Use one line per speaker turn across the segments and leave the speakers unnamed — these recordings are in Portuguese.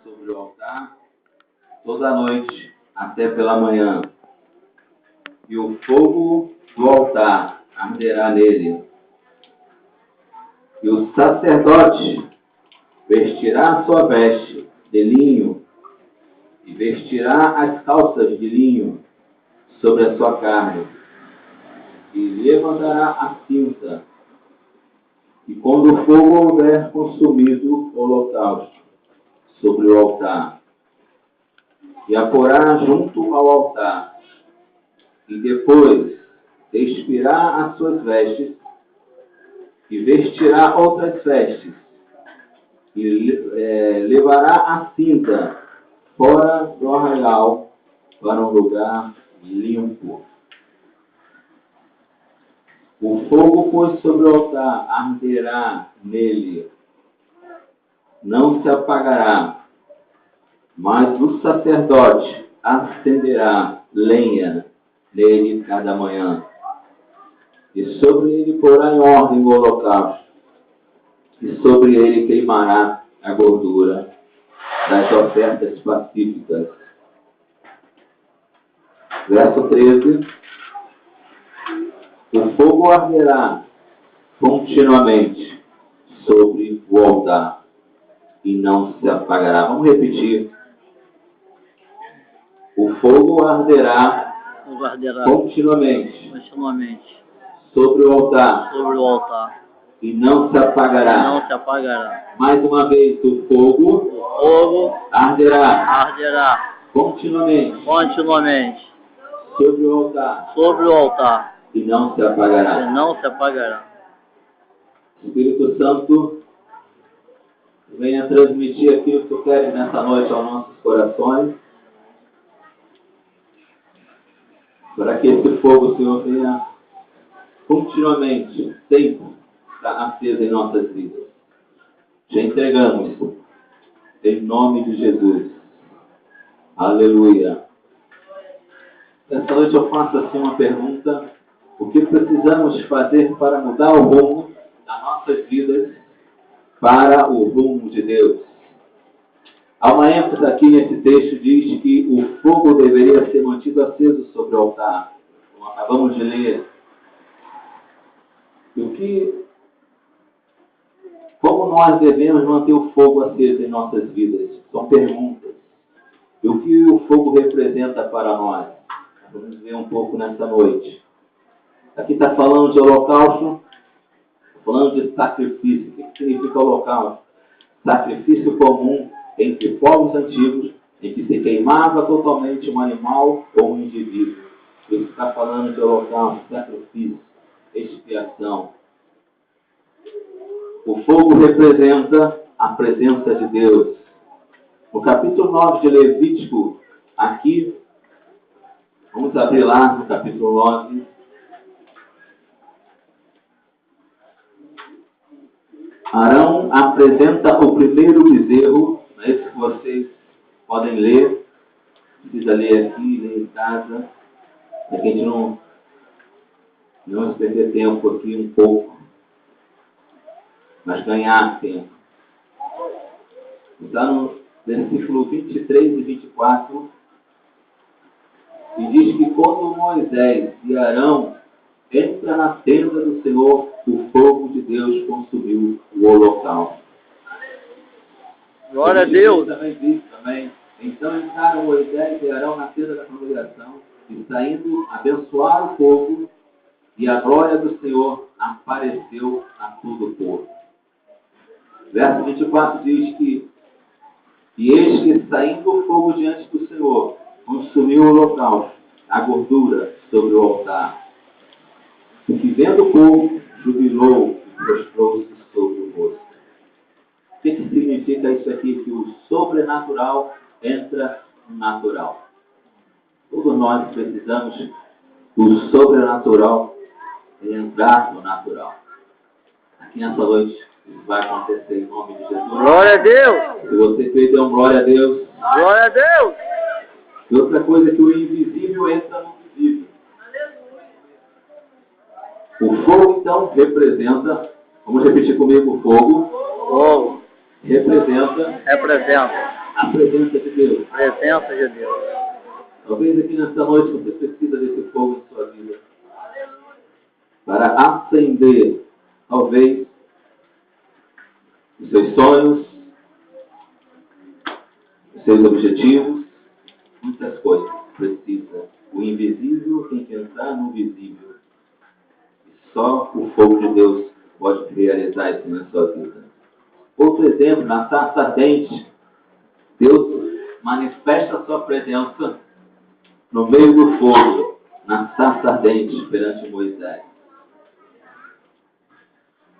sobre o altar toda noite até pela manhã, e o fogo do altar arderá nele. E o sacerdote vestirá a sua veste de linho e vestirá as calças de linho sobre a sua carne e levantará a cinta. E quando o fogo houver consumido o holocausto sobre o altar, e a porá junto ao altar, e depois despirá as suas vestes, e vestirá outras vestes, e levará a cinta fora do arraial para um lugar limpo. O fogo, pois, sobre o altar arderá nele, não se apagará, mas o sacerdote acenderá lenha nele cada manhã, e sobre ele porá em ordem o holocausto, e sobre ele queimará a gordura das ofertas pacíficas. Verso 13. O fogo arderá continuamente sobre o altar e não se apagará. Vamos repetir. O fogo arderá continuamente sobre o altar e não se apagará. Mais uma vez, o fogo arderá continuamente sobre o altar e não se apagará. Espírito Santo, venha transmitir aquilo que tu queres nessa noite aos nossos corações, para que esse fogo, Senhor, venha continuamente, sempre, estar aceso em nossas vidas. Te entregamos, em nome de Jesus. Aleluia. Nessa noite eu faço assim uma pergunta: o que precisamos fazer para mudar o rumo das nossas vidas para o rumo de Deus? Há uma ênfase aqui nesse texto, diz que o fogo deveria ser mantido aceso sobre o altar, como acabamos de ler. Como nós devemos manter o fogo aceso em nossas vidas? São perguntas. E o que o fogo representa para nós? Vamos ver um pouco nessa noite. Aqui está falando de holocausto, falando de sacrifício. O que significa holocausto? Sacrifício comum entre povos antigos, em que se queimava totalmente um animal ou um indivíduo. Isso está falando de holocausto, sacrifício, expiação. O fogo representa a presença de Deus. No capítulo 9 de Levítico, aqui, vamos abrir lá no capítulo 9. Arão apresenta o primeiro bezerro, é esse que vocês podem ler. Precisa ler aqui, ler em casa, para que a gente não perder tempo aqui um pouco, mas ganhar tempo. Está no versículo 23 e 24, e diz que quando Moisés e Arão entram na tenda do Senhor, o fogo de Deus consumiu o holocausto.
Glória a Deus!
Também. Então entraram Moisés e Arão na tenda da congregação, e saindo, abençoaram o povo, e a glória do Senhor apareceu a todo o povo. Verso 24 diz que: e eis que, saindo o fogo diante do Senhor, consumiu o holocausto, a gordura sobre o altar. E que, vendo o povo, jubilou e prostrou-se sobre o rosto. O que significa isso aqui? Que o sobrenatural entra no natural. Todos nós precisamos do sobrenatural entrar no natural. Aqui nessa noite, isso vai acontecer em nome de Jesus.
Glória a Deus!
Se você fez, dê um glória a Deus.
Glória a Deus!
E outra coisa é que o invisível entra no visível. O fogo, então, representa, vamos repetir comigo, o fogo
Fogo
representa
representa
a presença de Deus.
Presença de Deus.
Talvez aqui nessa noite você precisa desse fogo em sua vida. Para acender, talvez, os seus sonhos, os seus objetivos, muitas coisas. Precisa. O invisível tem que entrar no visível. E só o fogo de Deus pode realizar isso na sua vida. Outro exemplo, na sarça ardente, Deus manifesta a sua presença no meio do fogo, na sarça ardente, perante Moisés.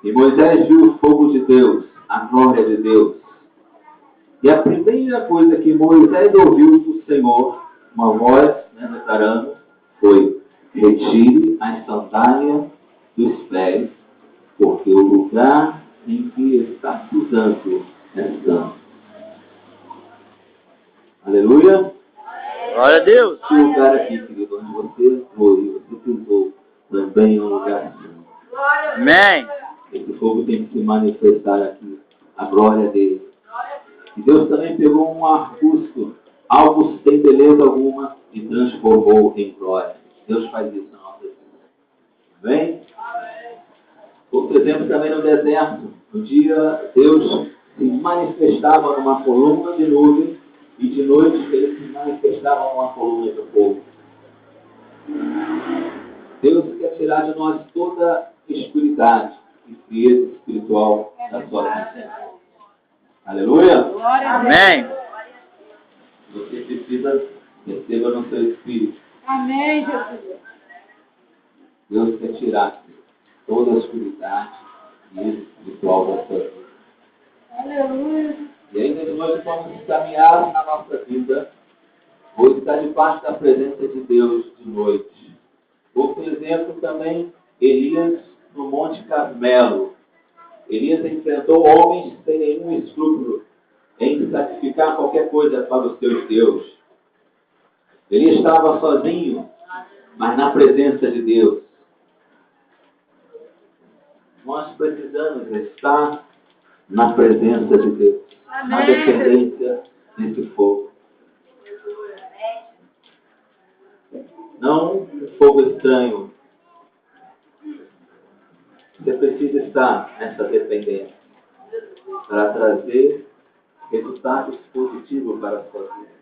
E Moisés viu o fogo de Deus, a glória de Deus. E a primeira coisa que Moisés ouviu do Senhor, uma voz declarando, foi: retire as sandálias dos pés, porque o lugar em que está pisando é santo. Aleluia!
Glória a Deus.
Esse lugar aqui, querido, onde você foi, você pisou, também é um lugar santo.
Amém.
Esse fogo tem que se manifestar aqui, a glória dele. E Deus também pegou um arbusto, algo sem beleza alguma, e transformou em glória. Deus faz isso na nossa vida. Amém? Outro exemplo também no deserto. Um dia Deus se manifestava numa coluna de nuvem, e de noite ele se manifestava numa coluna de fogo. Deus quer tirar de nós toda escuridade e frieza espiritual da sua vida. Aleluia!
Amém.
Você precisa receber no seu espírito.
Amém, Jesus.
Deus quer tirar toda a escuridade e espiritual da sua vida.
Aleluia.
E ainda nós vamos caminhar na nossa vida, ou estar debaixo da presença de Deus de noite. Outro exemplo também, Elias no Monte Carmelo. Elias enfrentou homens sem nenhum escrúpulo em sacrificar qualquer coisa para os seus deuses. Ele estava sozinho, mas na presença de Deus. Nós precisamos estar na presença de Deus. Na dependência desse fogo. Não um fogo estranho. Você precisa estar nessa dependência para trazer resultados positivos para a sua vida.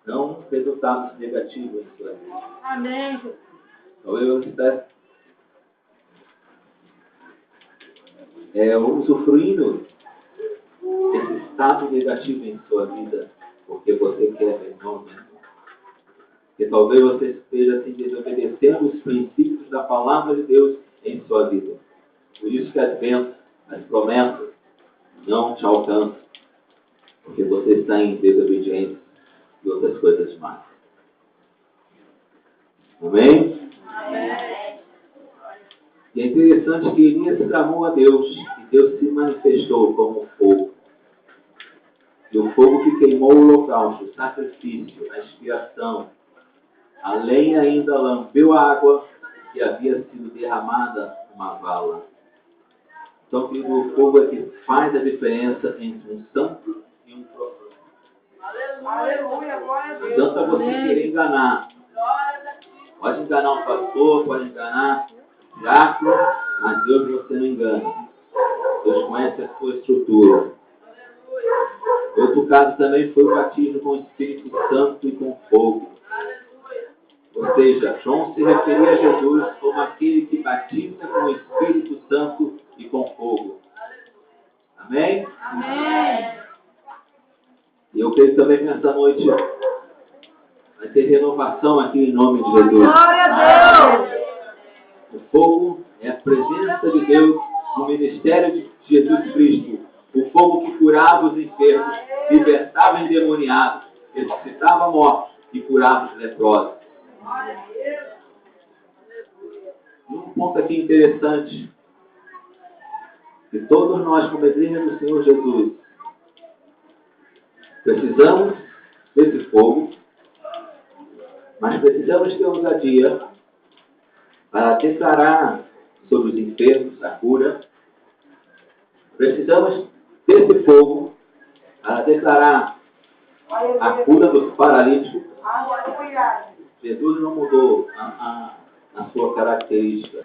Não resultados negativos em sua vida.
Amém, Jesus.
Então eu estou usufruindo esse estado negativo em sua vida, porque você quer não mesmo. Porque talvez você esteja assim, desobedecendo os princípios da palavra de Deus em sua vida. Por isso que as bênçãos, as promessas não te alcançam, porque você está em desobediência e outras coisas mais. Amém?
Amém.
E é interessante que Elias clamou a Deus, e Deus se manifestou como fogo. E o fogo que queimou o holocausto, o sacrifício, a expiação, a lenha ainda lambeu a água que havia sido derramada numa vala. Então, querido, o fogo é que faz a diferença entre um santo e um profano.
Aleluia, glória a
Não
Deus.
adianta você querer enganar. Pode enganar um pastor, pode enganar um diácono, mas Deus você não engana. Deus conhece a sua estrutura. Outro caso também foi o batismo com o Espírito Santo e com fogo. Ou seja, João se referia a Jesus como aquele que batiza com o Espírito Santo e com fogo. Amém?
Amém.
E eu creio também que nessa noite vai ter renovação aqui em nome de Jesus.
Glória a Deus.
O fogo é a presença de Deus no ministério de Jesus Cristo. O fogo que curava os enfermos, libertava endemoniados, ressuscitava mortos e curava os leprosos. E um ponto aqui interessante, que todos nós, como igreja do Senhor Jesus, precisamos desse fogo, mas precisamos ter ousadia para declarar sobre os enfermos a cura. Precisamos desse fogo para declarar a cura dos paralíticos.
Aleluia.
Jesus não mudou a sua característica.